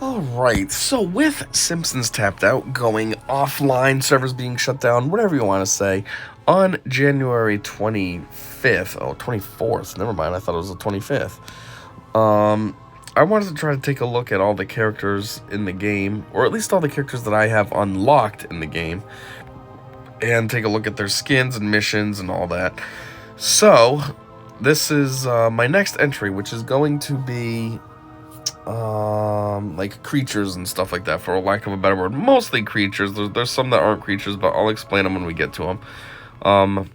Alright, so with Simpsons tapped out, going offline, servers being shut down, whatever you want to say, on January 25th, 24th, never mind, I thought it was the 25th. I wanted to try to take a look at all the characters in the game, or at least all the characters that I have unlocked in the game, and take a look at their skins and missions and all that. So, this is my next entry, which is going to be like creatures and stuff like that, for lack of a better word. Mostly creatures. There's some that aren't creatures, but I'll explain them when we get to them.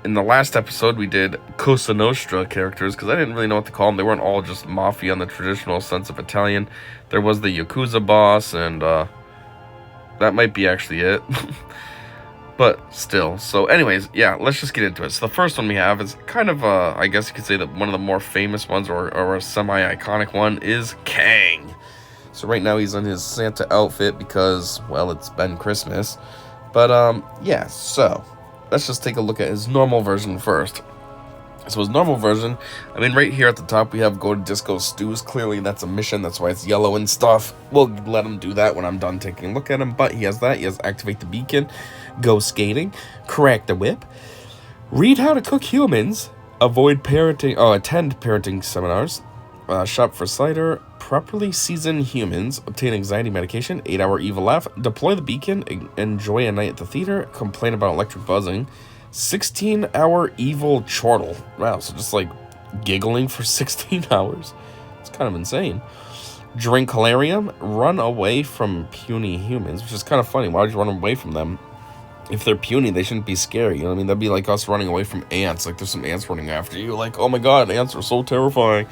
In the last episode, we did Cosa Nostra characters, because I didn't really know what to call them. They weren't all just mafia in the traditional sense of Italian. There was the Yakuza boss, and that might be actually it. But still. So anyways, yeah, let's just get into it. So the first one we have is kind of, I guess you could say that one of the more famous ones, or a semi-iconic one, is Kang. So right now he's in his Santa outfit because, well, it's been Christmas. But, yeah, so let's just take a look at his normal version first. So his normal version, I mean, right here at the top we have Go to Disco Stews. Clearly that's a mission, that's why it's yellow and stuff. We'll let him do that when I'm done taking a look at him. But he has that. He has Activate the Beacon, Go Skating, Crack the Whip, Read How to Cook Humans, Attend parenting seminars, Shop for Cider, Properly Season Humans, Obtain Anxiety Medication, 8-Hour Evil Laugh, Deploy the Beacon, Enjoy a Night at the Theater, Complain about Electric Buzzing, 16-Hour Evil Chortle. Wow, so just like giggling for 16 hours. It's kind of insane. Drink Hilarium, Run Away from Puny Humans, which is kind of funny. Why would you run away from them? If they're puny, they shouldn't be scary. You know what I mean? That'd be like us running away from ants. Like there's some ants running after you. Like, oh my god, ants are so terrifying.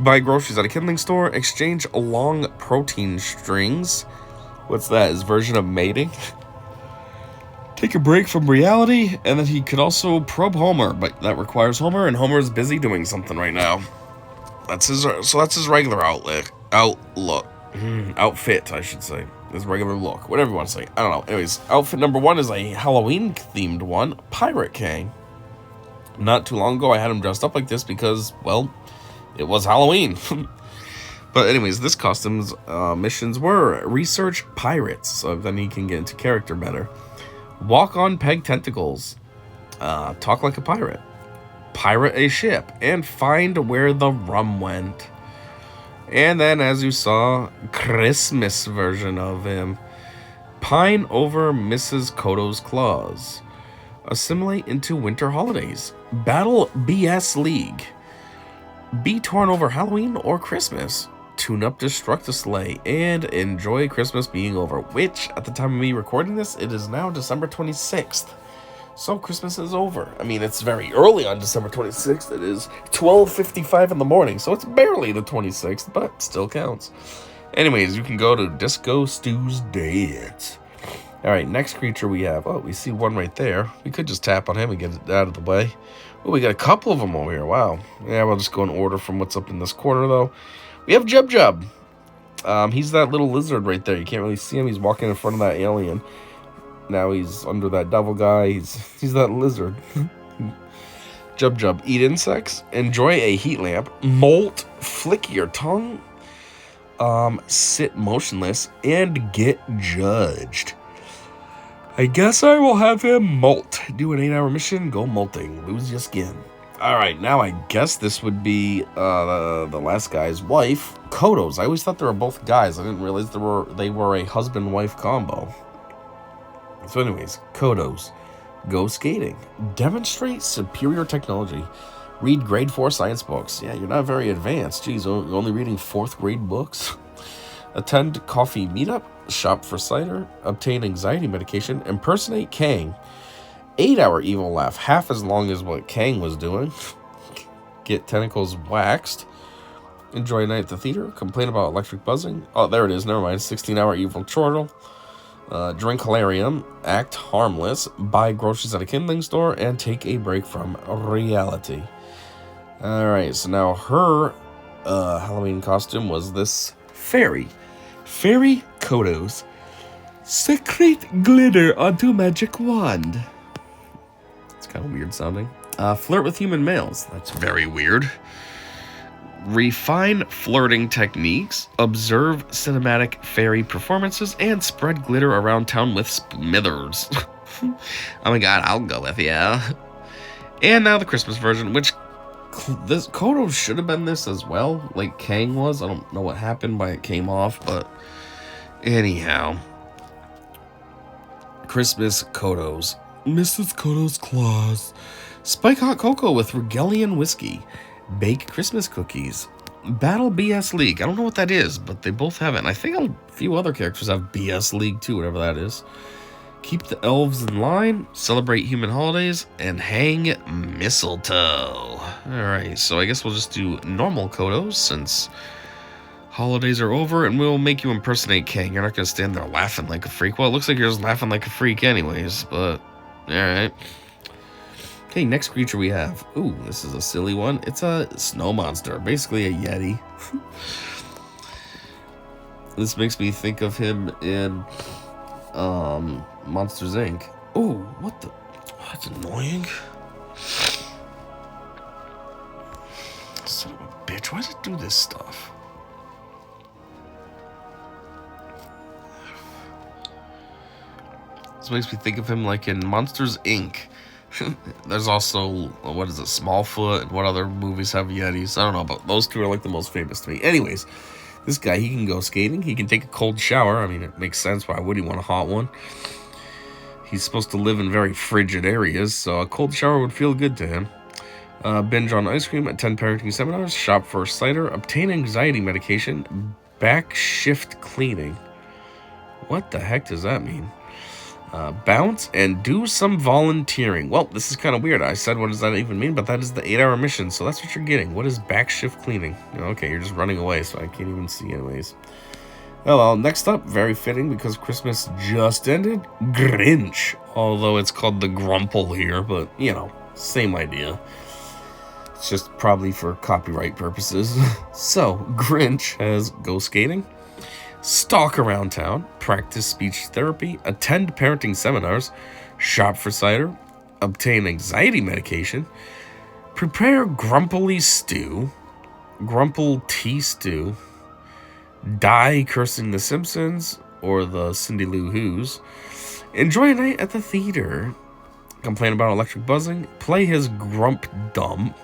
Buy groceries at a kindling store. Exchange long protein strings. What's that? His version of mating? Take a break from reality, and then he could also probe Homer, but that requires Homer, and Homer is busy doing something right now. That's his regular outfit, I should say. His regular look, whatever you want to say. I don't know. Anyways, outfit number one is a Halloween-themed one, Pirate Kang. Not too long ago, I had him dressed up like this because, well, it was Halloween. But anyways, this costume's missions were research pirates, so then he can get into character better. Walk on peg tentacles, talk like a pirate a ship, and find where the rum went. And then, as you saw, Christmas version of him, pine over Mrs. Koto's claws, assimilate into winter holidays, battle BS League, be torn over Halloween or Christmas, tune up Destruct the Sleigh, and enjoy Christmas being over, which, at the time of me recording this, it is now December 26th. So Christmas is over. I mean, it's very early on December 26th. It is 12:55 in the morning, so it's barely the 26th, but still counts. Anyways, you can go to Disco Stews Dance. Alright, next creature we have. Oh, we see one right there. We could just tap on him and get it out of the way. Oh, we got a couple of them over here. Wow. Yeah, we'll just go in order from what's up in this corner, though. We have Jub Jub. He's that little lizard right there. You can't really see him. He's walking in front of that alien. Now he's under that devil guy. He's that lizard. Jub Jub. Eat insects. Enjoy a heat lamp. Molt. Flick your tongue. Sit motionless. And get judged. I guess I will have him molt. Do an 8-hour mission. Go molting. Lose your skin. Alright, now I guess this would be the last guy's wife, Koto's. I always thought they were both guys. I didn't realize they were a husband-wife combo. So anyways, Koto's. Go skating. Demonstrate superior technology. Read grade 4 science books. Yeah, you're not very advanced. Geez, you're only reading 4th grade books. Attend coffee meetup. Shop for cider. Obtain anxiety medication. Impersonate Kang. 8-hour evil laugh, half as long as what Kang was doing. Get tentacles waxed. Enjoy a night at the theater. Complain about electric buzzing. Oh, there it is. Never mind. 16-hour evil chortle. Drink Hilarium. Act harmless. Buy groceries at a kindling store. And take a break from reality. Alright, so now her Halloween costume was this fairy. Fairy Koto's. Secret glitter onto magic wand. It's kind of weird sounding. Flirt with human males. That's very weird. refine flirting techniques, observe cinematic fairy performances, and spread glitter around town with Smithers. Oh my god, I'll go with you. And now the Christmas version, which this Kodo should have been this as well, like Kang was. I don't know what happened, why it came off, but anyhow. Christmas Kodos. Mrs. Kodo's Claus. Spike hot cocoa with Regalian whiskey. Bake Christmas cookies. Battle BS League. I don't know what that is, but they both have it. And I think a few other characters have BS League too, whatever that is. Keep the elves in line. Celebrate human holidays. And hang mistletoe. Alright, so I guess we'll just do normal Kodos since holidays are over, and we'll make you impersonate Kang. You're not going to stand there laughing like a freak. Well, it looks like you're just laughing like a freak anyways, but alright. Okay, next creature we have. Ooh, this is a silly one. It's a snow monster, basically a Yeti. This makes me think of him in Monsters, Inc. Ooh, what the? That's annoying. Son of a bitch, why does it do this stuff? This makes me think of him like in Monsters, Inc. There's also, what is it, Smallfoot, and what other movies have Yetis? I don't know, but those two are like the most famous to me. Anyways, this guy, he can go skating, he can take a cold shower. I mean, it makes sense, why would he want a hot one? He's supposed to live in very frigid areas, so a cold shower would feel good to him. Binge on ice cream, attend parenting seminars, shop for cider, obtain anxiety medication, back shift cleaning. What the heck does that mean? Bounce and do some volunteering. Well, this is kind of weird. I said, what does that even mean? But that is the 8-hour mission, so that's what you're getting. What is back shift cleaning? Okay, you're just running away, so I can't even see anyways. Oh, well, next up, very fitting because Christmas just ended, Grinch. Although it's called the Grumple here, but, you know, same idea. It's just probably for copyright purposes. So, Grinch has go skating, stalk around town, practice speech therapy, attend parenting seminars, shop for cider, obtain anxiety medication, prepare grumpily stew, grumple tea stew, die cursing the Simpsons or the Cindy Lou Who's, enjoy a night at the theater, complain about electric buzzing, play his grump drum,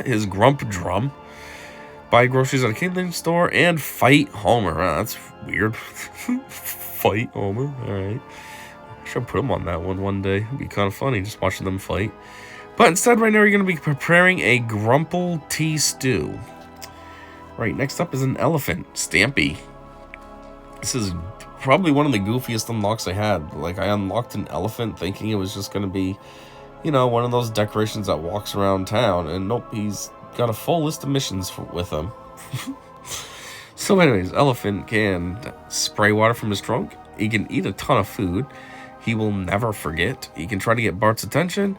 his grump drum, buy groceries at a kindling store, and fight Homer. That's weird. Fight Homer. Alright. I should put him on that one day. It'd be kind of funny just watching them fight. But instead, right now, you're going to be preparing a grumple tea stew. Right, next up is an elephant. Stampy. This is probably one of the goofiest unlocks I had. Like, I unlocked an elephant thinking it was just going to be, you know, one of those decorations that walks around town. And nope, he's got a full list of missions with him. So anyways, elephant can spray water from his trunk. He can eat a ton of food. He will never forget. He can try to get Bart's attention.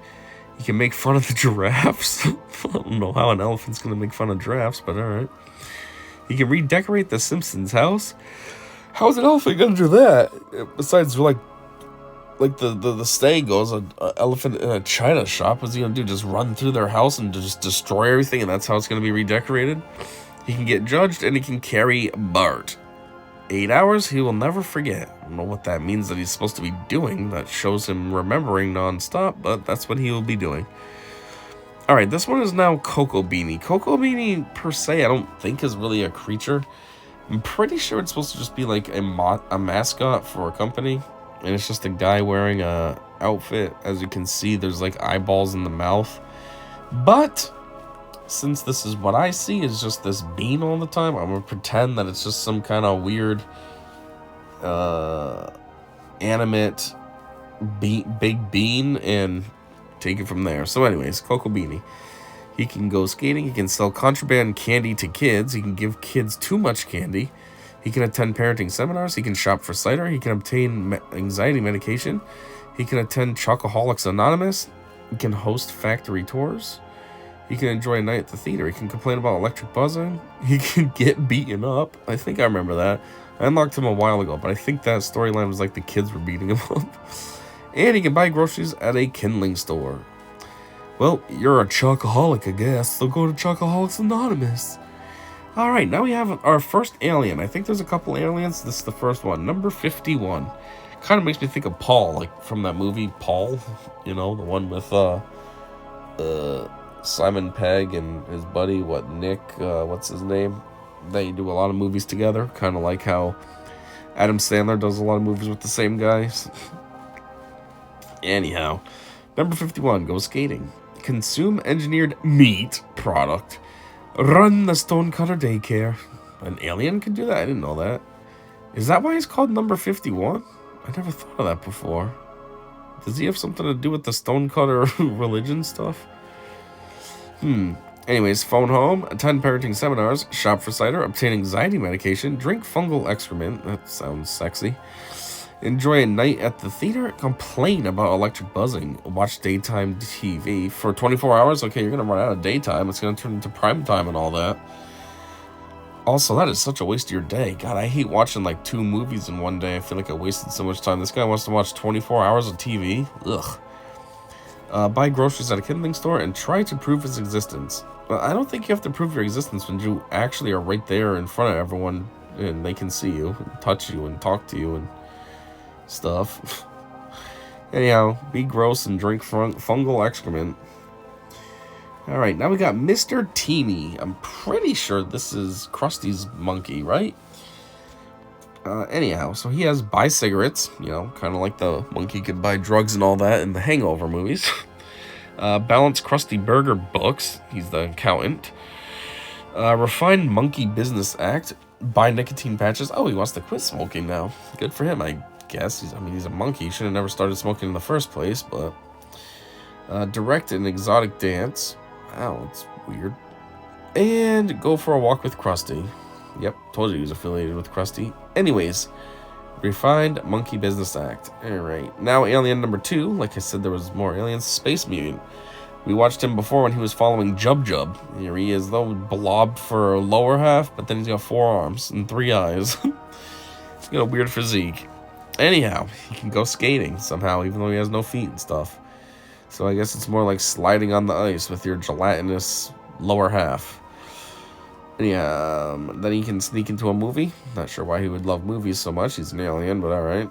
He can make fun of the giraffes. I don't know how an elephant's going to make fun of giraffes, but alright. He can redecorate the Simpsons house. How's an elephant going to do that? Besides, like the saying goes, an elephant in a china shop, what's he going to do? Just run through their house and just destroy everything, and that's how it's going to be redecorated? He can get judged, and he can carry Bart. 8 hours, he will never forget. I don't know what that means that he's supposed to be doing. That shows him remembering nonstop, but that's what he will be doing. Alright, this one is now Cocoa Beanie. Cocoa Beanie, per se, I don't think is really a creature. I'm pretty sure it's supposed to just be like a mascot for a company. And it's just a guy wearing a outfit. As you can see, there's like eyeballs in the mouth. But since this is what I see is just this bean all the time, I'm gonna pretend that it's just some kind of weird animate big bean and take it from there. So anyways, Cocoa Beanie. He can go skating, he can sell contraband candy to kids, he can give kids too much candy, he can attend parenting seminars, he can shop for cider, he can obtain anxiety medication, he can attend Chocoholics Anonymous, he can host factory tours, he can enjoy a night at the theater, he can complain about electric buzzing, he can get beaten up. I think I remember that. I unlocked him a while ago, but I think that storyline was like the kids were beating him up. And he can buy groceries at a kindling store. Well, you're a chocoholic, I guess, so go to Chocoholics Anonymous. Alright, now we have our first alien. I think there's a couple aliens. This is the first one, number 51. Kind of makes me think of Paul, like from that movie, Paul. You know, the one with Simon Pegg and his buddy, Nick, what's his name? They do a lot of movies together, kind of like how Adam Sandler does a lot of movies with the same guys. Anyhow, number 51, go skating. Consume engineered meat product. Run the Stonecutter Daycare. An alien can do that? I didn't know that. Is that why he's called number 51? I never thought of that before. Does he have something to do with the Stonecutter religion stuff? Anyways, phone home, attend parenting seminars, shop for cider, obtain anxiety medication, drink fungal excrement. That sounds sexy. Enjoy a night at the theater, complain about electric buzzing, watch daytime TV for 24 hours. Okay, you're going to run out of daytime. It's going to turn into prime time and all that. Also, that is such a waste of your day. God, I hate watching like 2 movies in one day. I feel like I wasted so much time. This guy wants to watch 24 hours of TV. Ugh. Buy groceries at a kindling store and try to prove its existence. I don't think you have to prove your existence when you actually are right there in front of everyone and they can see you, and touch you, and talk to you, and stuff. Anyhow, be gross and drink fungal excrement. Alright, now we got Mr. Teeny. I'm pretty sure this is Krusty's monkey, right? Anyhow, so he has buy cigarettes, you know, kind of like the monkey could buy drugs and all that in the Hangover movies. Balance Krusty Burger books. He's the accountant. Refined Monkey Business Act. Buy nicotine patches. Oh, he wants to quit smoking now. Good for him, I guess. He's a monkey. He should have never started smoking in the first place, but... direct an exotic dance. Wow, it's weird. And go for a walk with Krusty. Yep, told you he was affiliated with Krusty. Anyways, Refined Monkey Business Act. Alright, now alien number 2. Like I said, there was more aliens. Space Mutant. We watched him before when he was following Jub Jub. Here he is, though, blobbed for a lower half, but then he's got 4 arms and 3 eyes. He's got a weird physique. Anyhow, he can go skating somehow, even though he has no feet and stuff. So I guess it's more like sliding on the ice with your gelatinous lower half. Anyhow, then he can sneak into a movie. Not sure why he would love movies so much. He's an alien, but alright.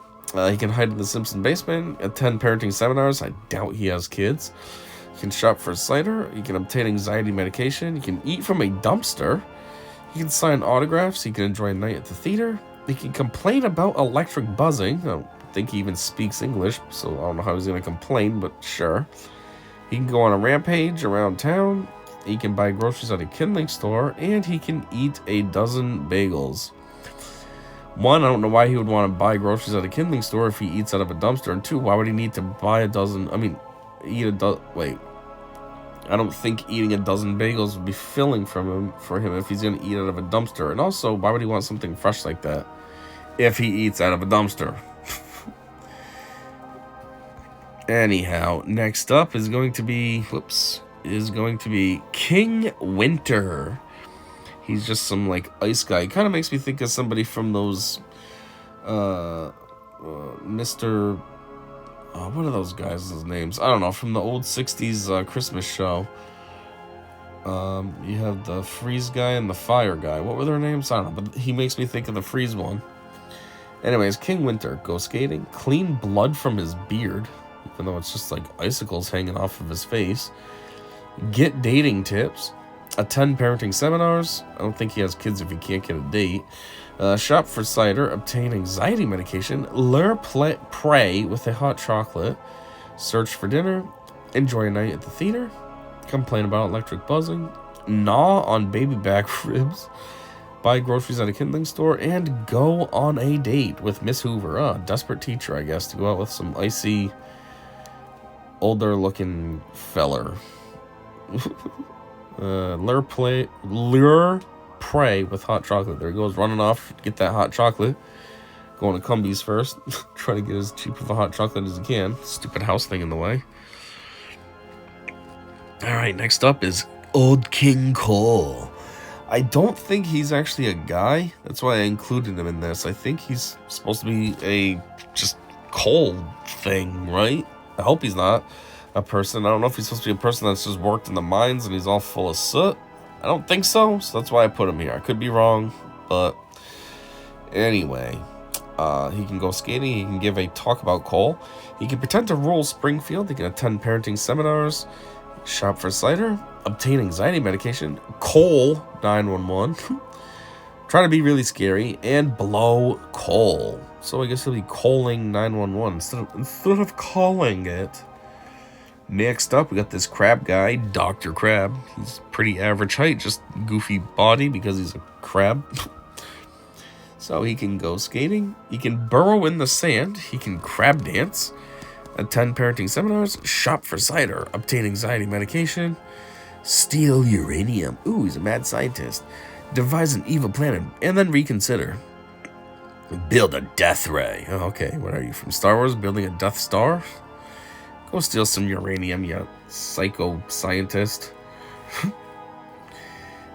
He can hide in the Simpsons basement, attend parenting seminars. I doubt he has kids. He can shop for cider. He can obtain anxiety medication. He can eat from a dumpster. He can sign autographs. He can enjoy a night at the theater. He can complain about electric buzzing. I don't think he even speaks English, so I don't know how he's going to complain, but sure. He can go on a rampage around town. He can buy groceries at a kindling store, and he can eat a dozen bagels. 1, I don't know why he would want to buy groceries at a kindling store if he eats out of a dumpster, and 2, why would he need to buy a dozen, wait. I don't think eating a dozen bagels would be filling for him if he's going to eat out of a dumpster. And also, why would he want something fresh like that if he eats out of a dumpster? Anyhow, next up is going to be... King Winter. He's just some, like, ice guy. He kind of makes me think of somebody from those... Mr... what are those guys' names? I don't know, from the old 60s Christmas show. You have the freeze guy and the fire guy. What were their names? I don't know, but he makes me think of the freeze one. Anyways, King Winter, go skating, clean blood from his beard, even though it's just like icicles hanging off of his face. Get dating tips, attend parenting seminars. I don't think he has kids if he can't get a date. Shop for cider, obtain anxiety medication, lure prey with a hot chocolate, search for dinner, enjoy a night at the theater, complain about electric buzzing, gnaw on baby back ribs, buy groceries at a kindling store, and go on a date with Miss Hoover. Desperate teacher, I guess, to go out with some icy, older-looking feller. Lure prey with hot chocolate. There he goes, running off, get that hot chocolate. Going to Cumbies first. Try to get as cheap of a hot chocolate as he can. Stupid house thing in the way. Alright, next up is Old King Cole. I don't think he's actually a guy. That's why I included him in this. I think he's supposed to be a just coal thing, right? I hope he's not. a person. I don't know if he's supposed to be a person that's just worked in the mines and he's all full of soot. I don't think so, so that's why I put him here. I could be wrong, but anyway. He can go skating, he can give a talk about coal, he can pretend to rule Springfield, he can attend parenting seminars, shop for cider, obtain anxiety medication, coal 911, try to be really scary, and blow coal. So I guess he'll be calling 911 instead of calling it. Next up, we got this crab guy, Dr. Crab. He's pretty average height, just goofy body because he's a crab. So he can go skating, he can burrow in the sand, he can crab dance, attend parenting seminars, shop for cider, obtain anxiety medication, steal uranium. Ooh, he's a mad scientist. Devise an evil plan and then reconsider. Build a death ray. Oh, okay, what are you, from Star Wars, building a Death Star? Go steal some uranium, you psycho scientist.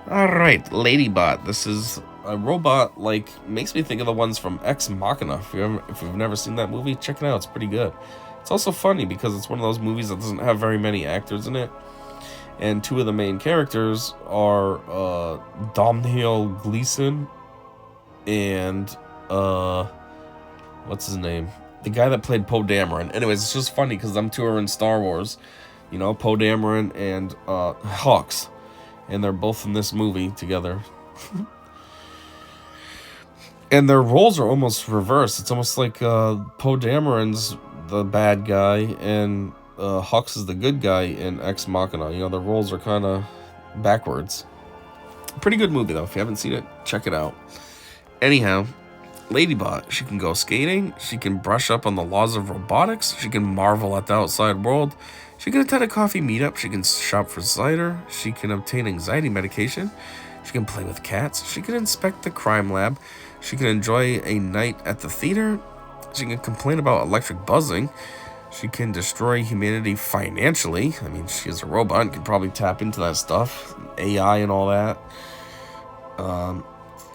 Alright, Ladybot. This is a robot, like, makes me think of the ones from Ex Machina. If you've never seen that movie, check it out, it's pretty good. It's also funny because it's one of those movies that doesn't have very many actors in it. And two of the main characters are Domhnall Gleeson and what's his name? The guy that played Poe Dameron. Anyways, it's just funny because them two are in Star Wars. You know, Poe Dameron and Hux. And they're both in this movie together. And their roles are almost reversed. It's almost like Poe Dameron's the bad guy and Hux is the good guy in Ex Machina. You know, their roles are kind of backwards. Pretty good movie, though. If you haven't seen it, check it out. Anyhow, Ladybot, she can go skating, she can brush up on the laws of robotics, she can marvel at the outside world, she can attend a coffee meetup, she can shop for cider, she can obtain anxiety medication, she can play with cats, she can inspect the crime lab, she can enjoy a night at the theater, she can complain about electric buzzing, she can destroy humanity financially. I mean, she's a robot and can probably tap into that stuff, AI and all that.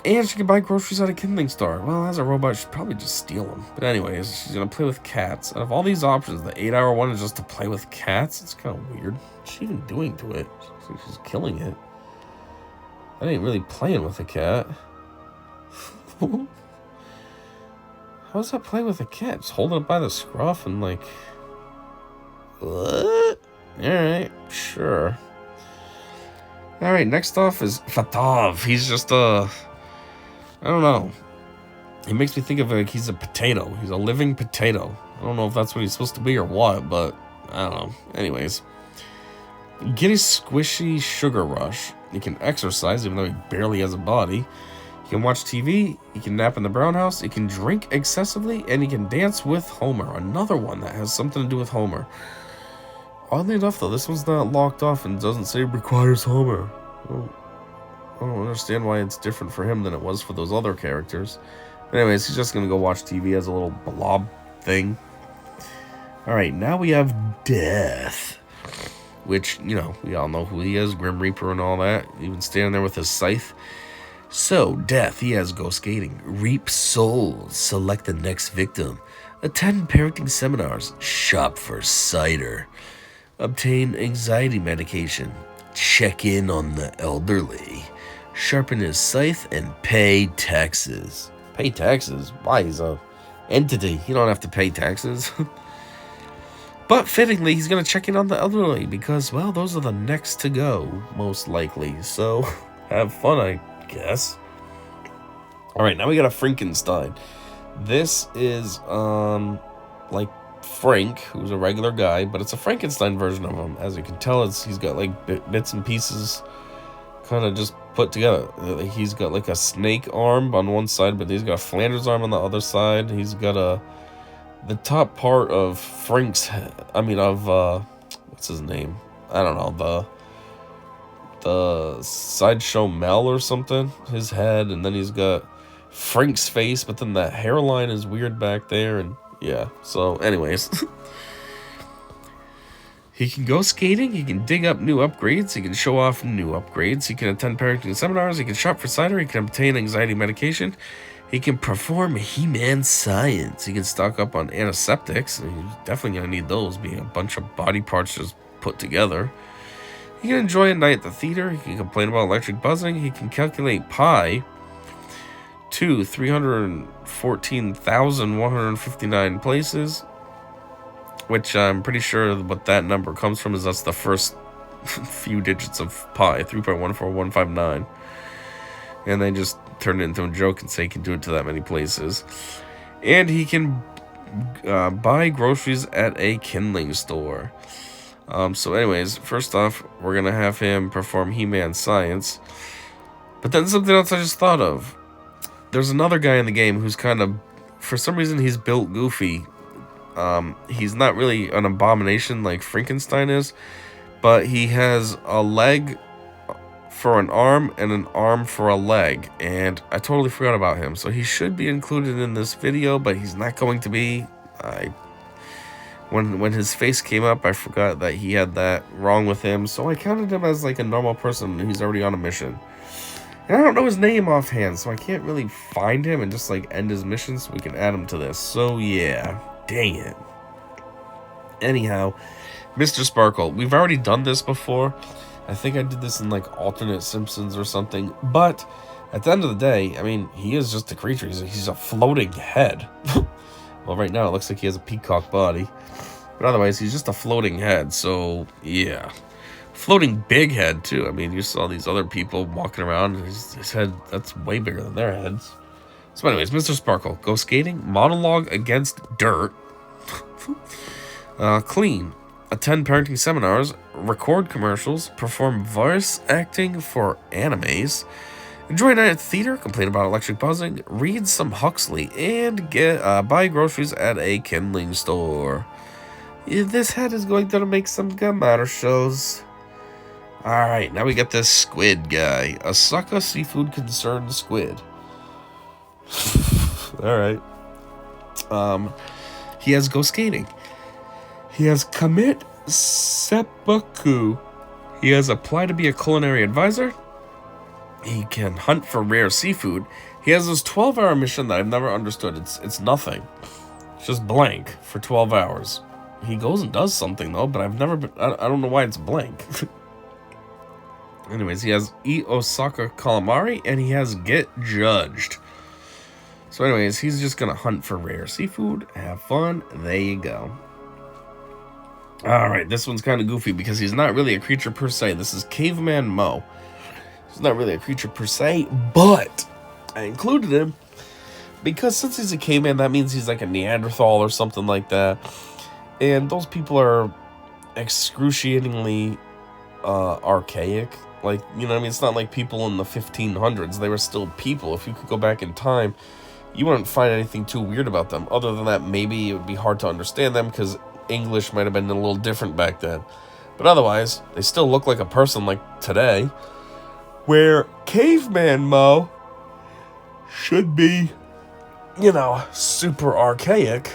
And she can buy groceries at a kindling store. Well, as a robot, she'd probably just steal them. But anyways, she's going to play with cats. Out of all these options, the 8-hour one is just to play with cats? It's kind of weird. What's she even doing to it? She's killing it. That ain't really playing with a cat. How's that playing with a cat? Just holding it by the scruff and like... What? Alright, sure. Alright, next off is Fatov. He's just I don't know. He makes me think of like he's a potato. He's a living potato. I don't know if that's what he's supposed to be or what, but I don't know. Anyways. Get a squishy sugar rush. He can exercise even though he barely has a body. He can watch TV. He can nap in the brown house. He can drink excessively. And he can dance with Homer. Another one that has something to do with Homer. Oddly enough, though, this one's not locked off and doesn't say requires Homer. I don't understand why it's different for him than it was for those other characters. But anyways, he's just going to go watch TV as a little blob thing. Alright, now we have Death. Which, you know, we all know who he is. Grim Reaper and all that. Even standing there with his scythe. So, Death, he has go skating. Reap souls. Select the next victim. Attend parenting seminars. Shop for cider. Obtain anxiety medication. Check in on the elderly. Sharpen his scythe and pay taxes. Pay taxes? Why? He's a entity. You don't have to pay taxes. But fittingly, he's going to check in on the elderly because, well, those are the next to go, most likely. So, have fun, I guess. Alright, now we got a Frankenstein. This is, like, Frank, who's a regular guy, but it's a Frankenstein version of him. As you can tell, he's got, like, bits and pieces kind of just put together. He's got, like, a snake arm on one side, but he's got a Flanders arm on the other side. He's got the top part of Frank's head. I mean, what's his name? I don't know, the Sideshow Mel or something. His head, and then he's got Frank's face, but then that hairline is weird back there, and yeah. So, anyways. He can go skating, he can dig up new upgrades, he can show off new upgrades, he can attend parenting seminars, he can shop for cider, he can obtain anxiety medication, He can perform He-Man science. He can stock up on antiseptics. And he's definitely going to need those, being a bunch of body parts just put together. He can enjoy a night at the theater. He can complain about electric buzzing. He can calculate pi to 314,159 places, which I'm pretty sure what that number comes from is that's the first few digits of pi, 3.14159. And they just turn it into a joke and say he can do it to that many places. And he can buy groceries at a kindling store. So anyways, first off, we're going to have him perform He-Man science. But then something else I just thought of. There's another guy in the game who's kind of, for some reason, he's built goofy. He's not really an abomination like Frankenstein is, but he has a leg for an arm and an arm for a leg, and I totally forgot about him. So he should be included in this video, but he's not going to be. When his face came up, I forgot that he had that wrong with him, so I counted him as like a normal person who's already on a mission. And I don't know his name offhand, so I can't really find him and just like end his mission so we can add him to this. So yeah, dang it. Anyhow, Mr. Sparkle, we've already done this before. I think I did this in like alternate Simpsons or something, but at the end of the day, I mean, he is just a creature. He's a floating head. Well, right now it looks like he has a peacock body, but otherwise he's just a floating head. So yeah, floating big head too. I mean, you saw these other people walking around, his head, that's way bigger than their heads. So anyways, Mr. Sparkle, go skating, monologue against dirt, clean, attend parenting seminars, record commercials, perform voice acting for animes, enjoy a night at the theater, complain about electric buzzing, read some Huxley, and buy groceries at a kindling store. This head is going to make some commercials. Alright, now we got this squid guy. A sucker seafood concerned squid. Alright. He has go skating. He has commit seppuku. He has apply to be a culinary advisor. He can hunt for rare seafood. He has this 12-hour mission that I've never understood. It's nothing. It's just blank for 12 hours. He goes and does something though, but I've never been, I don't know why it's blank. Anyways, he has eat Osaka calamari and he has get judged. So anyways, he's just gonna hunt for rare seafood, have fun, there you go. Alright, this one's kind of goofy because he's not really a creature per se. This is Caveman Mo. He's not really a creature per se, but I included him because since he's a caveman, that means he's like a Neanderthal or something like that. And those people are excruciatingly archaic. Like, you know what I mean? It's not like people in the 1500s. They were still people. If you could go back in time, you wouldn't find anything too weird about them. Other than that, maybe it would be hard to understand them because English might have been a little different back then. But otherwise, they still look like a person like today. Where Caveman Mo should be, you know, super archaic.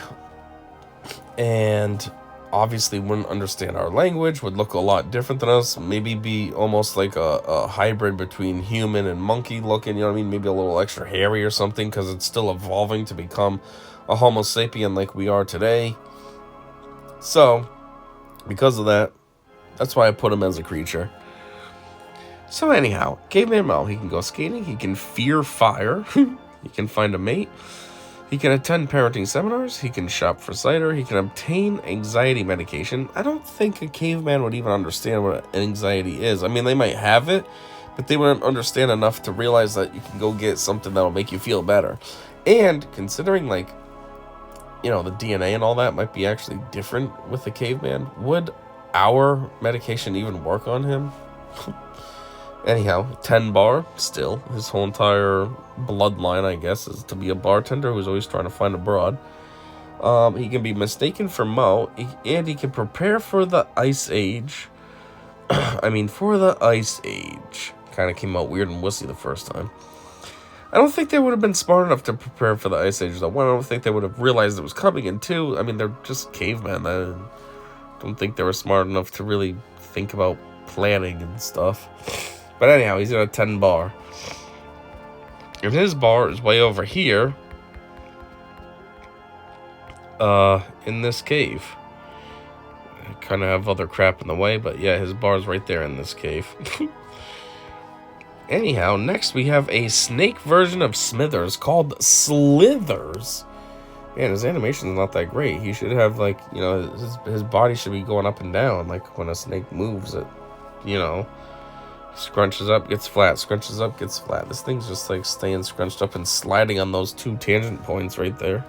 And obviously wouldn't understand our language, would look a lot different than us, maybe be almost like a hybrid between human and monkey looking, you know what I mean? Maybe a little extra hairy or something, because it's still evolving to become a Homo sapien like we are today. So, because of that, that's why I put him as a creature. So anyhow, Caveman Mo, he can go skating, he can fear fire, he can find a mate, he can attend parenting seminars, he can shop for cider, he can obtain anxiety medication. I don't think a caveman would even understand what anxiety is. I mean, they might have it, but they wouldn't understand enough to realize that you can go get something that'll make you feel better. And considering, like, you know, the DNA and all that might be actually different with the caveman, would our medication even work on him? Anyhow, 10 bar, still. His whole entire bloodline, I guess, is to be a bartender who's always trying to find a broad. He can be mistaken for Mo, and he can prepare for the Ice Age. For the Ice Age. Kind of came out weird and wussy the first time. I don't think they would have been smart enough to prepare for the Ice Age, though. One, I don't think they would have realized it was coming, and two, I mean, they're just cavemen. I don't think they were smart enough to really think about planning and stuff. But anyhow, he's in a 10 bar. And his bar is way over here. In this cave. I kind of have other crap in the way, but yeah, his bar's right there in this cave. Anyhow, next we have a snake version of Smithers called Slithers. Man, his animation's not that great. He should have, like, you know, his body should be going up and down, like when a snake moves it, you know. Scrunches up, gets flat, scrunches up, gets flat. This thing's just like staying scrunched up and sliding on those 2 tangent points right there.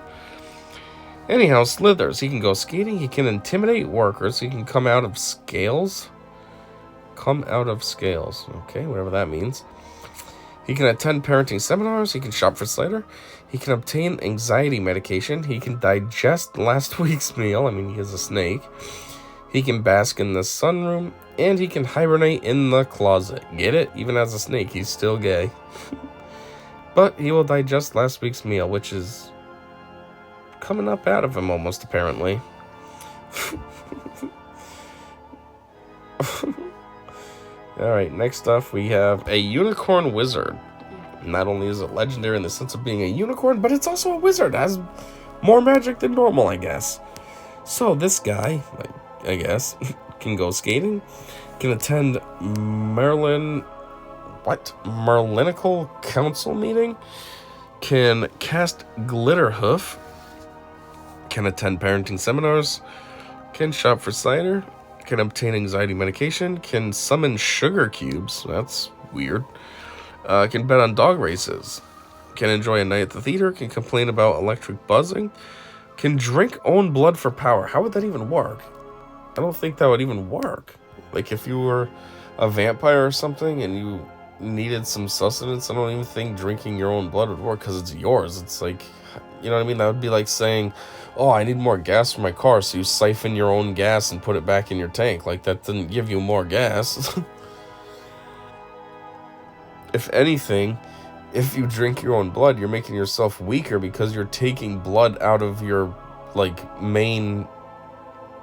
Anyhow, Slithers. He can go skating, he can intimidate workers, he can come out of scales. Come out of scales. Okay, whatever that means. He can attend parenting seminars, he can shop for cider, he can obtain anxiety medication, he can digest last week's meal, I mean, he is a snake. He can bask in the sunroom, and he can hibernate in the closet. Get it? Even as a snake, he's still gay. But he will digest last week's meal, which is coming up out of him almost, apparently. Alright, next up we have a unicorn wizard. Not only is it legendary in the sense of being a unicorn, but it's also a wizard. It has more magic than normal, I guess. So this guy, I guess, can go skating, can attend Merlinical Council meeting, can cast Glitterhoof, can attend parenting seminars, can shop for cider, can obtain anxiety medication, can summon sugar cubes, that's weird, can bet on dog races, can enjoy a night at the theater, can complain about electric buzzing, can drink own blood for power. How would that even work? I don't think that would even work. Like, if you were a vampire or something and you needed some sustenance, I don't even think drinking your own blood would work because it's yours. It's like, you know what I mean? That would be like saying, oh, I need more gas for my car, so you siphon your own gas and put it back in your tank. Like, that didn't give you more gas. If anything, if you drink your own blood, you're making yourself weaker because you're taking blood out of your, like, main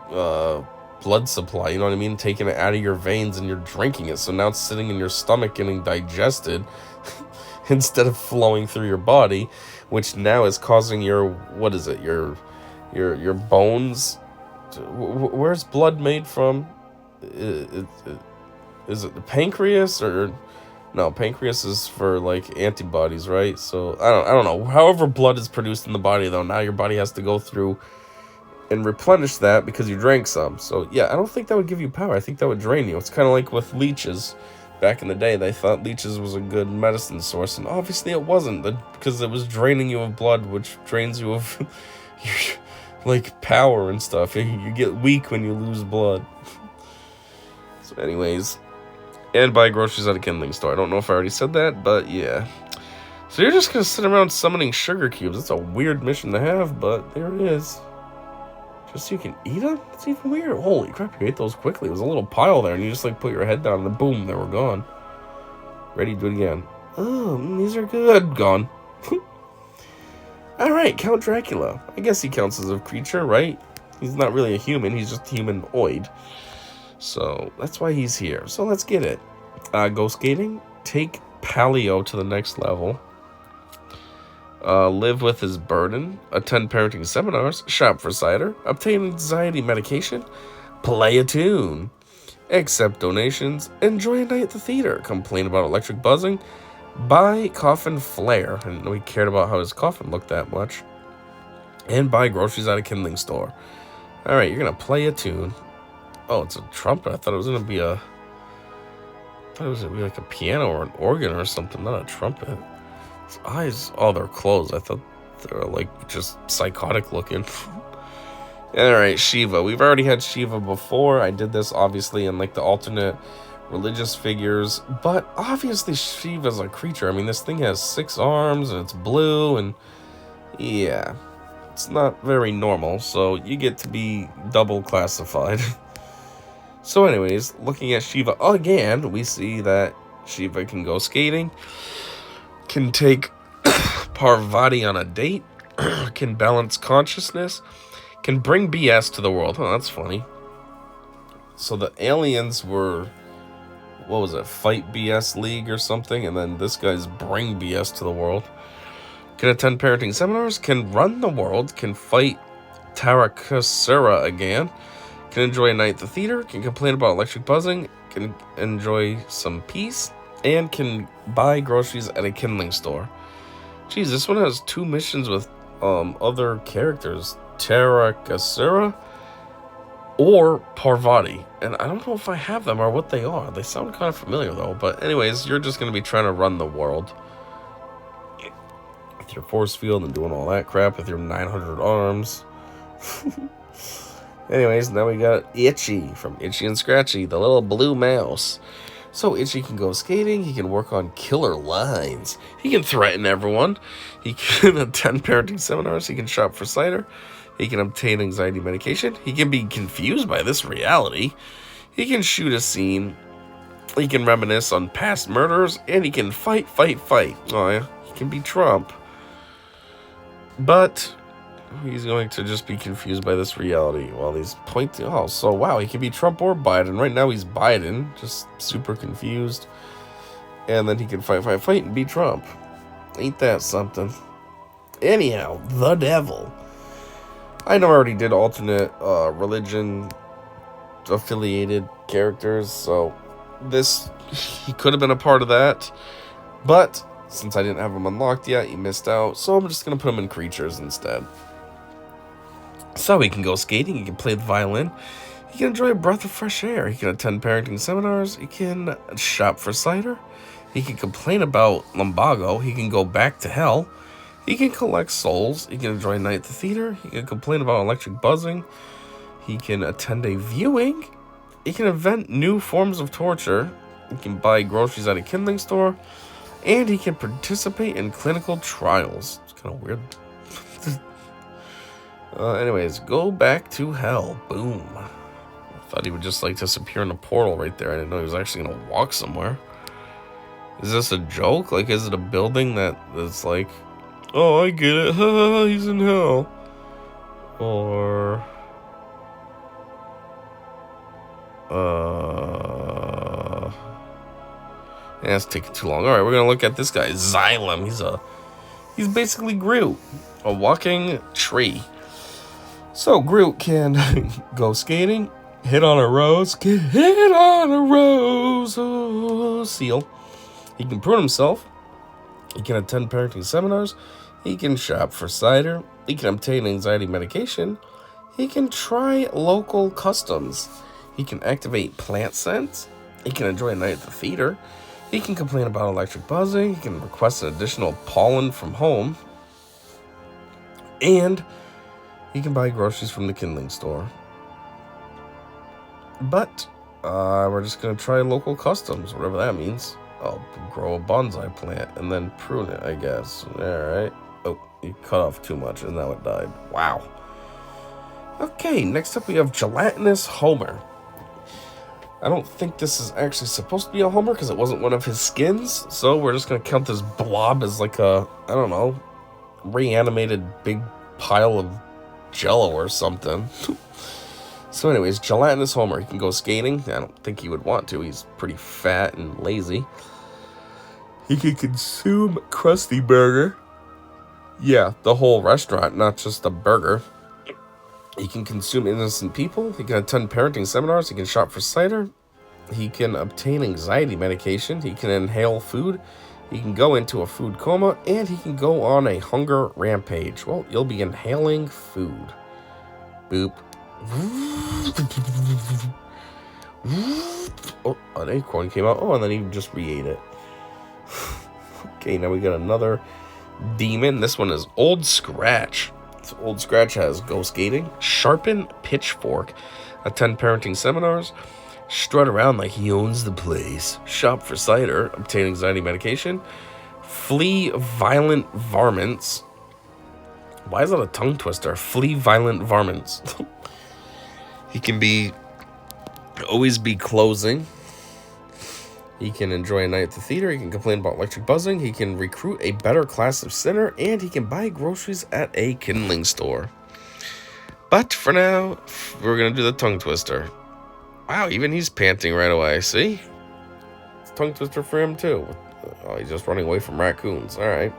blood supply, you know what I mean? Taking it out of your veins and you're drinking it. So now it's sitting in your stomach getting digested instead of flowing through your body, which now is causing your, what is it, your bones where's blood made from? Is it the pancreas? Or no, pancreas is for like antibodies, right? So I don't know. However blood is produced in the body, though, now your body has to go through and replenish that because you drank some. So yeah, I don't think that would give you power. I think that would drain you. It's kind of like with leeches. Back in the day, they thought leeches was a good medicine source, and obviously it wasn't, because it was draining you of blood, which drains you of your, like, power and stuff. You get weak when you lose blood. So anyways, and buy groceries at a kindling store. I don't know if I already said that, but yeah. So you're just gonna sit around summoning sugar cubes. It's a weird mission to have, but there it is. Just so you can eat them? It's even weird. Holy crap, you ate those quickly. It was a little pile there, and you just, like, put your head down, and then boom, they were gone. Ready to do it again. Oh, these are good. Gone. Alright, Count Dracula. I guess he counts as a creature, right? He's not really a human, he's just humanoid. So, that's why he's here. So, let's get it. Go skating. Take Paleo to the next level. Live with his burden, attend parenting seminars, shop for cider, obtain anxiety medication, play a tune, accept donations, enjoy a night at the theater, complain about electric buzzing, buy coffin flare. I didn't know he cared about how his coffin looked that much. And buy groceries at a kindling store. Alright, you're gonna play a tune. Oh, it's a trumpet. I thought it was gonna be like a piano or an organ or something, not a trumpet. His eyes, oh, they're closed. I thought they were, like, just psychotic looking. Alright, Shiva. We've already had Shiva before. I did this, obviously, in, like, the alternate religious figures. But, obviously, Shiva's a creature. I mean, this thing has 6 arms, and it's blue, and... yeah. It's not very normal, so you get to be double classified. So, anyways, looking at Shiva again, we see that Shiva can go skating, can take Parvati on a date, can balance consciousness, can bring BS to the world. Oh, that's funny. So the aliens were what was it, Fight BS League or something, and then this guy's Bring BS to the world. Can attend parenting seminars, can run the world, can fight Tarakasura again, can enjoy a night at the theater, can complain about electric buzzing, can enjoy some peace, and can buy groceries at a kindling store. Geez, this one has 2 missions with other characters, Tarakasura or Parvati, and I don't know if I have them or what they are. They sound kind of familiar though, but anyways, you're just going to be trying to run the world with your force field and doing all that crap with your 900 arms. Anyways, now we got Itchy from Itchy and Scratchy, the little blue mouse. So Itchy can go skating, he can work on killer lines, he can threaten everyone, he can attend parenting seminars, he can shop for cider, he can obtain anxiety medication, he can be confused by this reality, he can shoot a scene, he can reminisce on past murders, and he can fight. Oh yeah, he can be Trump. But he's going to just be confused by this reality while he's pointing. Oh, so wow, he can be Trump or Biden. Right now he's Biden, just super confused. And then he can fight and be Trump. Ain't that something? Anyhow, the devil. I know I already did alternate religion affiliated characters, so he could have been a part of that. But since I didn't have him unlocked yet, he missed out. So I'm just going to put him in creatures instead. So he can go skating, he can play the violin, he can enjoy a breath of fresh air, he can attend parenting seminars, he can shop for cider, he can complain about lumbago, he can go back to hell, he can collect souls, he can enjoy a night at the theater, he can complain about electric buzzing, he can attend a viewing, he can invent new forms of torture, he can buy groceries at a kindling store, and he can participate in clinical trials. It's kind of weird. Anyways, go back to hell. Boom. I thought he would just like disappear in a portal right there. I didn't know he was actually going to walk somewhere. Is this a joke? Like, is it a building that's like, oh, I get it. He's in hell. Or, yeah, it's taking too long. All right, we're going to look at this guy, Xylem. He's basically Groot, a walking tree. So Groot can go skating, hit on a rose, oh, seal. He can prune himself, he can attend parenting seminars, he can shop for cider, he can obtain anxiety medication, he can try local customs, he can activate plant scents, he can enjoy a night at the theater, he can complain about electric buzzing, he can request an additional pollen from home, and he can buy groceries from the kindling store. But we're just going to try local customs, whatever that means. I'll grow a bonsai plant and then prune it, I guess. Alright. Oh, you cut off too much and now it died. Wow. Okay, next up we have Gelatinous Homer. I don't think this is actually supposed to be a Homer because it wasn't one of his skins. So we're just going to count this blob as like a, I don't know, reanimated big pile of Jello or something. So anyways, Gelatinous Homer, he can go skating. I don't think he would want to. He's pretty fat and lazy. He can consume Krusty Burger. Yeah, the whole restaurant, not just the burger. He can consume innocent people. He can attend parenting seminars. He can shop for cider. He can obtain anxiety medication. He can inhale food. He can go into a food coma, and he can go on a hunger rampage. Well, you'll be inhaling food. Boop. Oh, an acorn came out. Oh, and then he just re-ate it. Okay, now we got another demon. This one is Old Scratch. So Old Scratch has go skating, sharpen pitchfork, attend parenting seminars, strut around like he owns the place, shop for cider, obtain anxiety medication, flee violent varmints. Why is that a tongue twister? Flee violent varmints. He can always be closing. He can enjoy a night at the theater. He can complain about electric buzzing. He can recruit a better class of sinner. And he can buy groceries at a kindling store. But for now, we're going to do the tongue twister. Wow, even he's panting right away. See? tongue twister for him, too. Oh, he's just running away from raccoons. All right.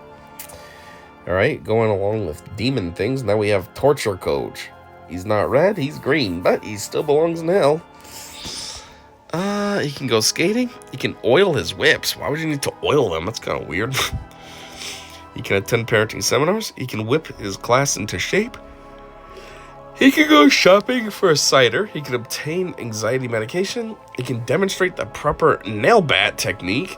All right, going along with demon things, now we have Torture Coach. He's not red, he's green, but he still belongs in hell. He can go skating. He can oil his whips. Why would you need to oil them? That's kind of weird. He can attend parenting seminars. He can whip his class into shape. He can go shopping for a cider. He can obtain anxiety medication. He can demonstrate the proper nail bat technique.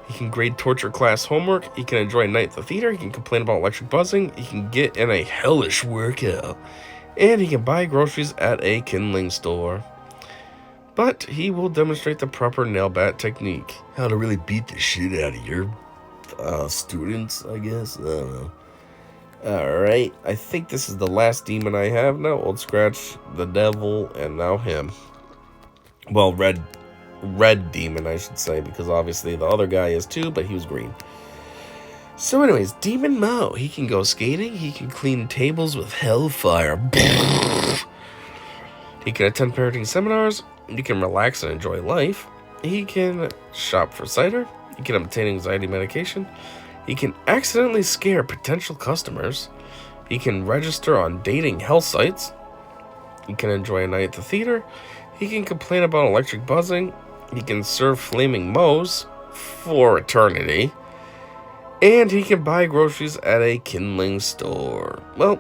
He can grade torture class homework. He can enjoy a night at the theater. He can complain about electric buzzing. He can get in a hellish workout. And he can buy groceries at a kindling store. But he will demonstrate the proper nail bat technique. How to really beat the shit out of your students, I guess. I don't know. Alright, I think this is the last demon I have now. Old Scratch, the devil, and now him. Well, red demon, I should say, because obviously the other guy is too, but he was green. So anyways, Demon Mo, he can go skating, he can clean tables with hellfire. He can attend parenting seminars, he can relax and enjoy life, he can shop for cider, he can obtain anxiety medication, he can accidentally scare potential customers, he can register on dating hell sites, he can enjoy a night at the theater, he can complain about electric buzzing, he can serve flaming moes for eternity, and he can buy groceries at a kindling store. Well,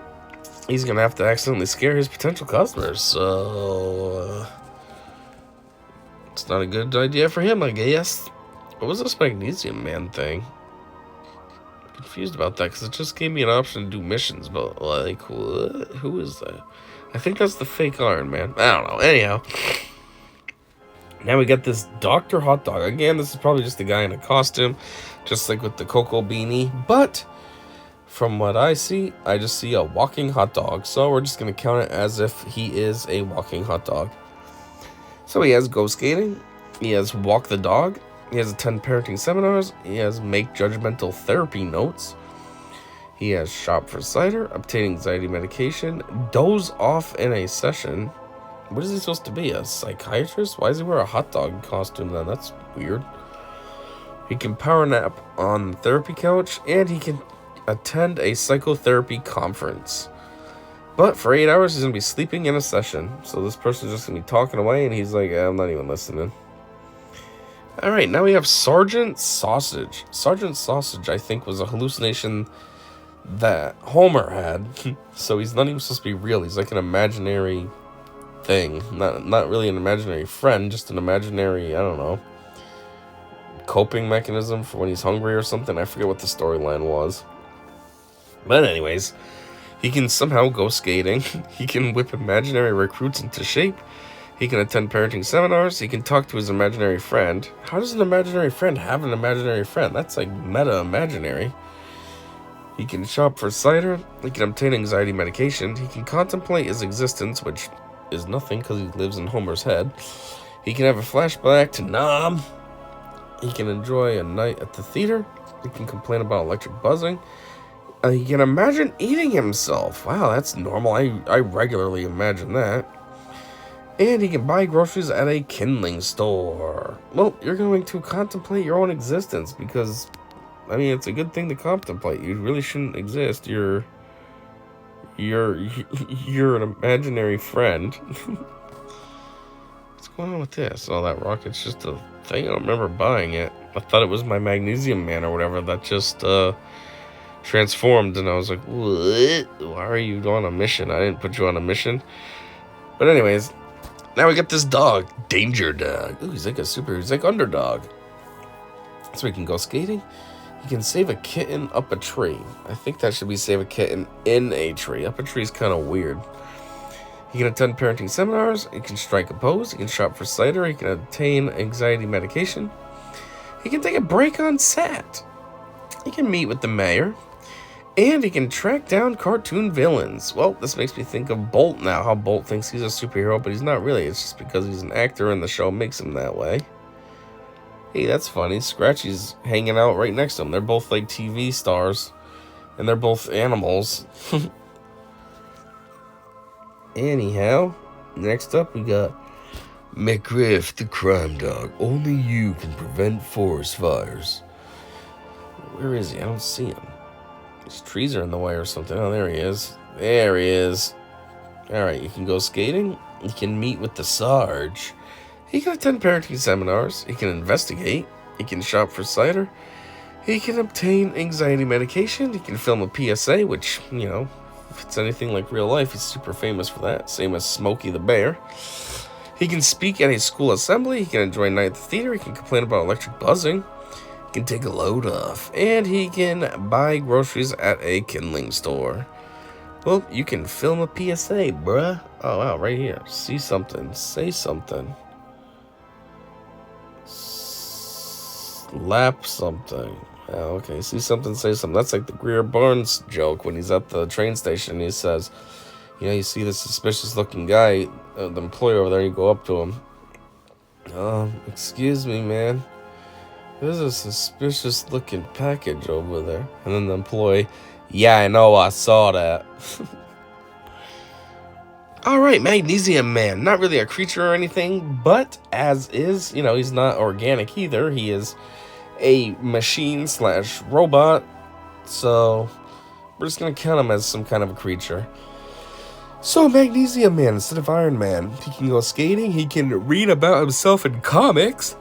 he's going to have to accidentally scare his potential customers, so it's not a good idea for him, I guess. What was this Magnesium Man thing? I'm confused about that, because it just gave me an option to do missions, but, like, what? Who is that? I think that's the fake Iron Man. I don't know. Anyhow. Now we got this Dr. Hot Dog. Again, this is probably just a guy in a costume, just like with the Cocoa Beanie. But from what I see, I just see a walking hot dog. So we're just going to count it as if he is a walking hot dog. So he has go skating. He has walk the dog. He has attend parenting seminars. He has make judgmental therapy notes. He has shop for cider, obtain anxiety medication, doze off in a session. What is he supposed to be, a psychiatrist? Why does he wear a hot dog costume then? That's weird. He can power nap on the therapy couch, and he can attend a psychotherapy conference. But for 8 hours, he's going to be sleeping in a session. So this person's just going to be talking away, and he's like, I'm not even listening. Alright, now we have Sergeant Sausage. Sergeant Sausage, I think, was a hallucination that Homer had. So he's not even supposed to be real. He's like an imaginary thing. Not really an imaginary friend, just an imaginary, I don't know, coping mechanism for when he's hungry or something. I forget what the storyline was. But anyways, he can somehow go skating. He can whip imaginary recruits into shape. He can attend parenting seminars. He can talk to his imaginary friend. How does an imaginary friend have an imaginary friend? That's like meta-imaginary. He can shop for cider. He can obtain anxiety medication. He can contemplate his existence, which is nothing because he lives in Homer's head. He can have a flashback to Nam. He can enjoy a night at the theater. He can complain about electric buzzing. He can imagine eating himself. Wow, that's normal. I regularly imagine that. And he can buy groceries at a kindling store. Well, you're going to contemplate your own existence because, I mean, it's a good thing to contemplate. You really shouldn't exist. You're an imaginary friend. What's going on with this? Oh, that rocket's just a thing. I don't remember buying it. I thought it was my Magnesium Man or whatever that just transformed, and I was like, what? Why are you on a mission? I didn't put you on a mission. But anyways, now we got this dog, Danger Dog. Ooh, he's like Underdog. So we can go skating. He can save a kitten up a tree. I think that should be save a kitten in a tree. Up a tree is kind of weird. He can attend parenting seminars. He can strike a pose. He can shop for cider. He can obtain anxiety medication. He can take a break on set. He can meet with the mayor. And he can track down cartoon villains. Well, this makes me think of Bolt now. How Bolt thinks he's a superhero, but he's not really. It's just because he's an actor and the show makes him that way. Hey, that's funny. Scratchy's hanging out right next to him. They're both like TV stars. And they're both animals. Anyhow, next up we got McGriff, the crime dog. Only you can prevent forest fires. Where is he? I don't see him. These trees are in the way or something. Oh, there he is. There he is. Alright, you can go skating. You can meet with the Sarge. He can attend parenting seminars. He can investigate. He can shop for cider. He can obtain anxiety medication. He can film a PSA, which, you know, if it's anything like real life, he's super famous for that. Same as Smokey the Bear. He can speak at a school assembly. He can enjoy a night at the theater. He can complain about electric buzzing. He can take a load off. And he can buy groceries at a kindling store. Well, you can film a PSA, bruh. Oh, wow, right here. See something. Say something. Slap something. Oh, okay. See something, say something. That's like the Greer Barnes joke when he's at the train station. He says, you know, you see this suspicious-looking guy, the employee over there, you go up to him. Excuse me, man. There's a suspicious-looking package over there. And then the employee, yeah, I know, I saw that. Alright, Magnesium Man. Not really a creature or anything, but as is, you know, he's not organic either. He is a machine/robot, so we're just going to count him as some kind of a creature. So, Magnesium Man, instead of Iron Man, he can go skating, he can read about himself in comics,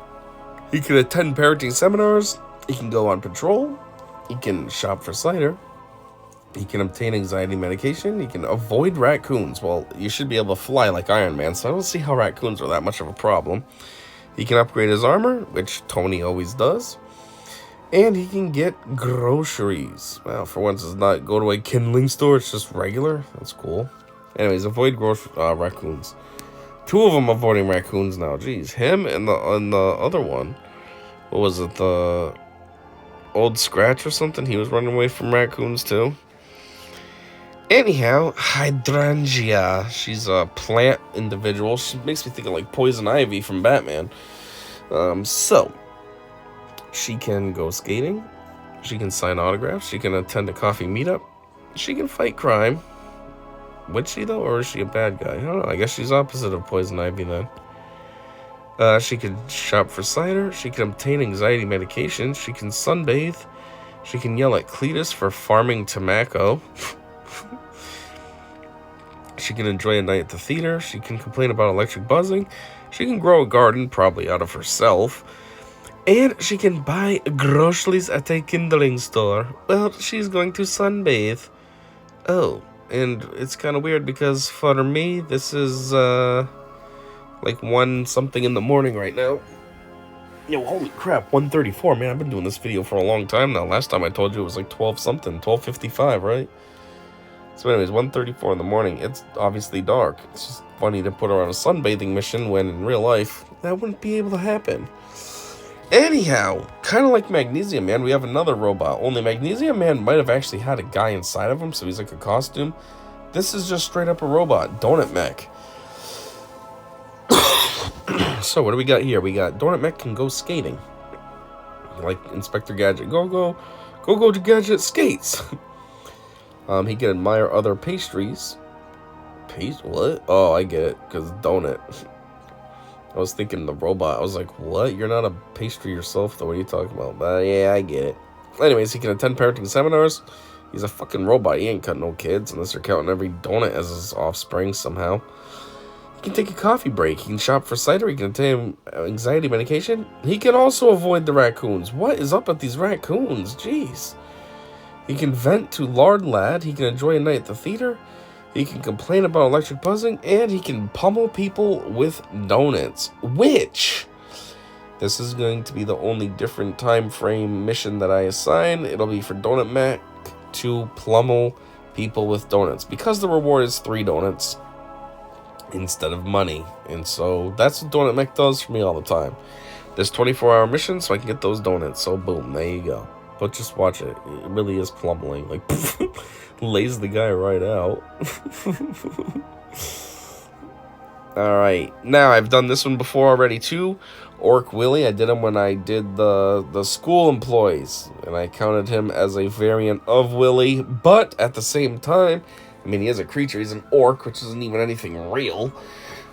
he can attend parenting seminars, he can go on patrol, he can shop for cider, he can obtain anxiety medication, he can avoid raccoons. Well, you should be able to fly like Iron Man, so I don't see how raccoons are that much of a problem. He can upgrade his armor, which Tony always does. And he can get groceries. Well, for once, it's not go to a kindling store, it's just regular. That's cool. Anyways, avoid raccoons. Two of them avoiding raccoons now. Jeez, him and the other one. What was it? The Old Scratch or something? He was running away from raccoons too. Anyhow, Hydrangea. She's a plant individual. She makes me think of like Poison Ivy from Batman. So she can go skating. She can sign autographs. She can attend a coffee meetup. She can fight crime. Would she, though, or is she a bad guy? I don't know. I guess she's opposite of Poison Ivy, then. She can shop for cider. She can obtain anxiety medication. She can sunbathe. She can yell at Cletus for farming tobacco. She can enjoy a night at the theater. She can complain about electric buzzing. She can grow a garden, probably out of herself. And she can buy groceries at a kindling store. Well, she's going to sunbathe. Oh. And it's kind of weird because for me, this is, like 1 something in the morning right now. Yo, holy crap, 1:34, man. I've been doing this video for a long time now. Last time I told you it was like 12 something, 12:55, right? So anyways, 1:34 in the morning. It's obviously dark. It's just funny to put her on a sunbathing mission when in real life, that wouldn't be able to happen. Anyhow, kind of like Magnesium Man, we have another robot. Only Magnesium Man might have actually had a guy inside of him, so he's like a costume. This is just straight up a robot, Donut Mech. So what do we got here? We got Donut Mech can go skating. Like Inspector Gadget. Go to Gadget skates. He can admire other pastries. What? Oh, I get it, because donut. I was thinking the robot. I was like, what? You're not a pastry yourself, though. What are you talking about? But yeah, I get it. Anyways, he can attend parenting seminars. He's a fucking robot. He ain't got no kids, unless they're counting every donut as his offspring somehow. He can take a coffee break. He can shop for cider. He can obtain anxiety medication. He can also avoid the raccoons. What is up with these raccoons? Jeez. He can vent to Lard Lad. He can enjoy a night at the theater. He can complain about electric buzzing, and he can pummel people with donuts. Which, this is going to be the only different time frame mission that I assign. It'll be for Donut Mech to pummel people with donuts, because the reward is 3 donuts instead of money. And so that's what Donut Mech does for me all the time. This 24-hour mission, so I can get those donuts. So boom, there you go. But just watch it. It really is plummeting. Like, lays the guy right out. Alright. Now, I've done this one before already, too. Orc Willie. I did him when I did the school employees. And I counted him as a variant of Willie. But, at the same time, I mean, he is a creature. He's an orc, which isn't even anything real.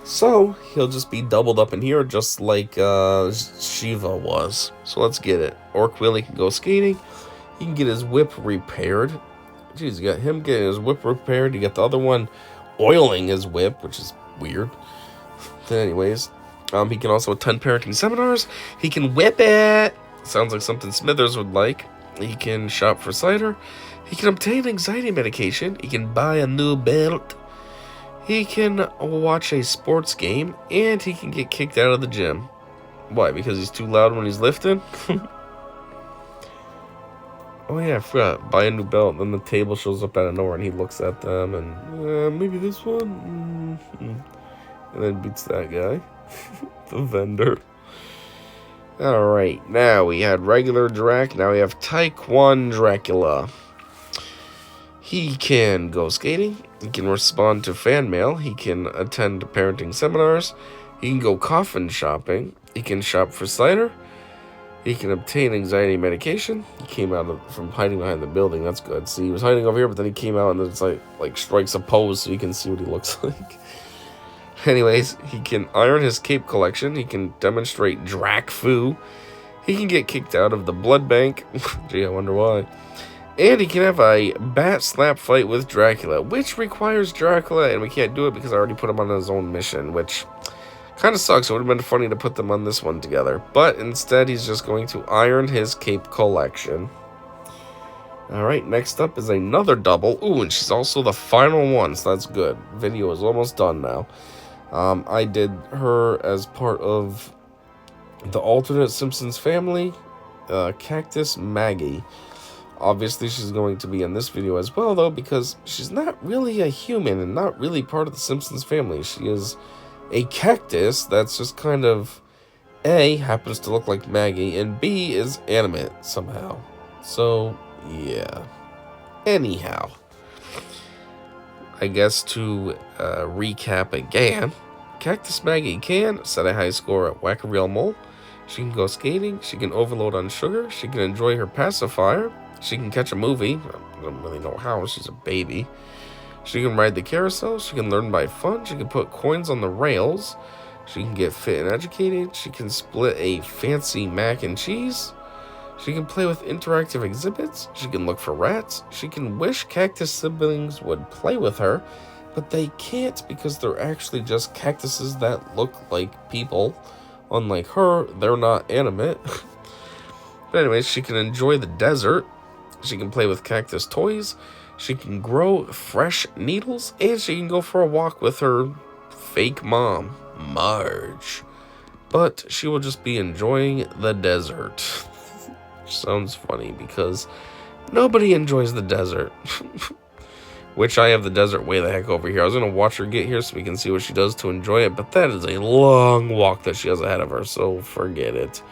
So he'll just be doubled up in here, just like Shiva was. So let's get it. Orc Willie can go skating. He can get his whip repaired. Jeez, you got him getting his whip repaired. You got the other one oiling his whip, which is weird. Anyways, he can also attend parenting seminars. He can whip it. Sounds like something Smithers would like. He can shop for cider. He can obtain anxiety medication. He can buy a new belt. He can watch a sports game. And he can get kicked out of the gym. Why? Because he's too loud when he's lifting? Oh yeah, I forgot. Buy a new belt. Then the table shows up out of nowhere and he looks at them and... maybe this one? And then beats that guy. The vendor. Alright, now we had regular Drac. Now we have Taekwon Dracula. He can go skating. He can respond to fan mail. He can attend parenting seminars. He can go coffin shopping. He can shop for cider. He can obtain anxiety medication. He came out from hiding behind the building. That's good. See, he was hiding over here, but then he came out and it's like strikes a pose so you can see what he looks like. Anyways, he can iron his cape collection. He can demonstrate Drac Fu. He can get kicked out of the blood bank. Gee, I wonder why. And he can have a bat slap fight with Dracula, which requires Dracula, and we can't do it because I already put him on his own mission, which kind of sucks. It would have been funny to put them on this one together. But instead, he's just going to iron his cape collection. Alright, next up is another double. Ooh, and she's also the final one, so that's good. Video is almost done now. I did her as part of the alternate Simpsons family, Cactus Maggie. Obviously, she's going to be in this video as well, though, because she's not really a human and not really part of the Simpsons family. She is a cactus that's just kind of, A, happens to look like Maggie, and B, is animate somehow. So, yeah. Anyhow, I guess to recap again, Cactus Maggie can set a high score at Whack-A-Reel Mole. She can go skating. She can overload on sugar. She can enjoy her pacifier. She can catch a movie. I don't really know how. She's a baby. She can ride the carousel. She can learn by fun. She can put coins on the rails. She can get fit and educated. She can split a fancy mac and cheese. She can play with interactive exhibits. She can look for rats. She can wish cactus siblings would play with her, but they can't because they're actually just cactuses that look like people. Unlike her, they're not animate. But anyways, she can enjoy the desert. She can play with cactus toys. She can grow fresh needles. And she can go for a walk with her fake mom, Marge. But she will just be enjoying the desert. Sounds funny because nobody enjoys the desert. Which I have the desert way the heck over here. I was going to watch her get here so we can see what she does to enjoy it. But that is a long walk that she has ahead of her. So forget it.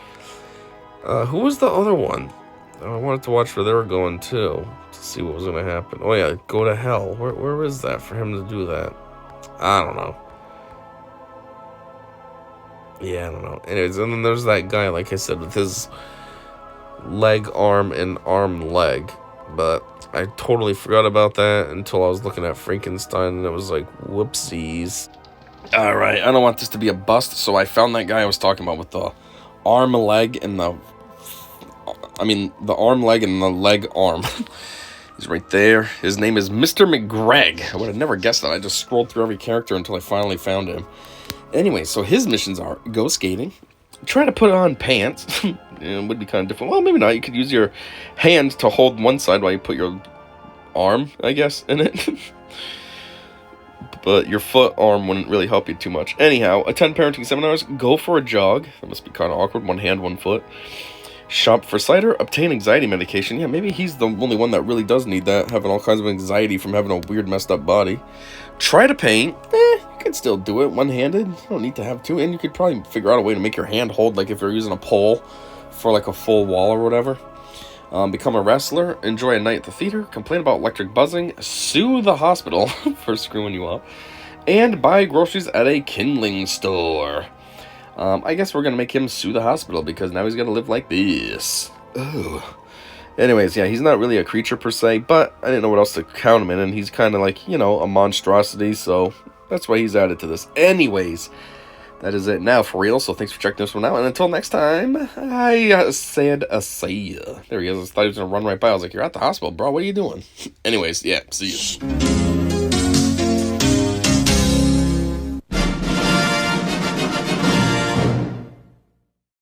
Who was the other one? I wanted to watch where they were going too, to see what was going to happen. Oh yeah, go to hell. Where is that for him to do that? I don't know. Yeah, I don't know. Anyways, and then there's that guy, like I said, with his leg, arm, and arm, leg. But I totally forgot about that until I was looking at Frankenstein, and it was like, whoopsies. Alright, I don't want this to be a bust, so I found that guy I was talking about with the arm, leg, and the arm, leg, and the leg, arm. He's right there. His name is Mr. McGregor. I would have never guessed that. I just scrolled through every character until I finally found him. Anyway, so his missions are go skating, try to put on pants. It would be kind of different. Well, maybe not. You could use your hand to hold one side while you put your arm, I guess, in it. But your arm wouldn't really help you too much. Anyhow, attend parenting seminars, go for a jog. That must be kind of awkward. One hand, one foot. Shop for cider, obtain anxiety medication. Yeah, maybe he's the only one that really does need that, having all kinds of anxiety from having a weird, messed up body. Try to paint. You can still do it one-handed. You don't need to have two. And you could probably figure out a way to make your hand hold, like if you're using a pole for like a full wall or whatever. Become a wrestler, enjoy a night at the theater, complain about electric buzzing, sue the hospital for screwing you up, and buy groceries at a kindling store. I guess we're going to make him sue the hospital because now he's going to live like this. Ugh. Anyways, yeah, he's not really a creature per se, but I didn't know what else to count him in, and he's kind of like, you know, a monstrosity, so That's why he's added to this. Anyways, that is it now for real. So thanks for checking this one out. And until next time, I said see ya. There he is. I thought he was going to run right by. I was like, you're at the hospital, bro. What are you doing? Anyways, yeah, see you.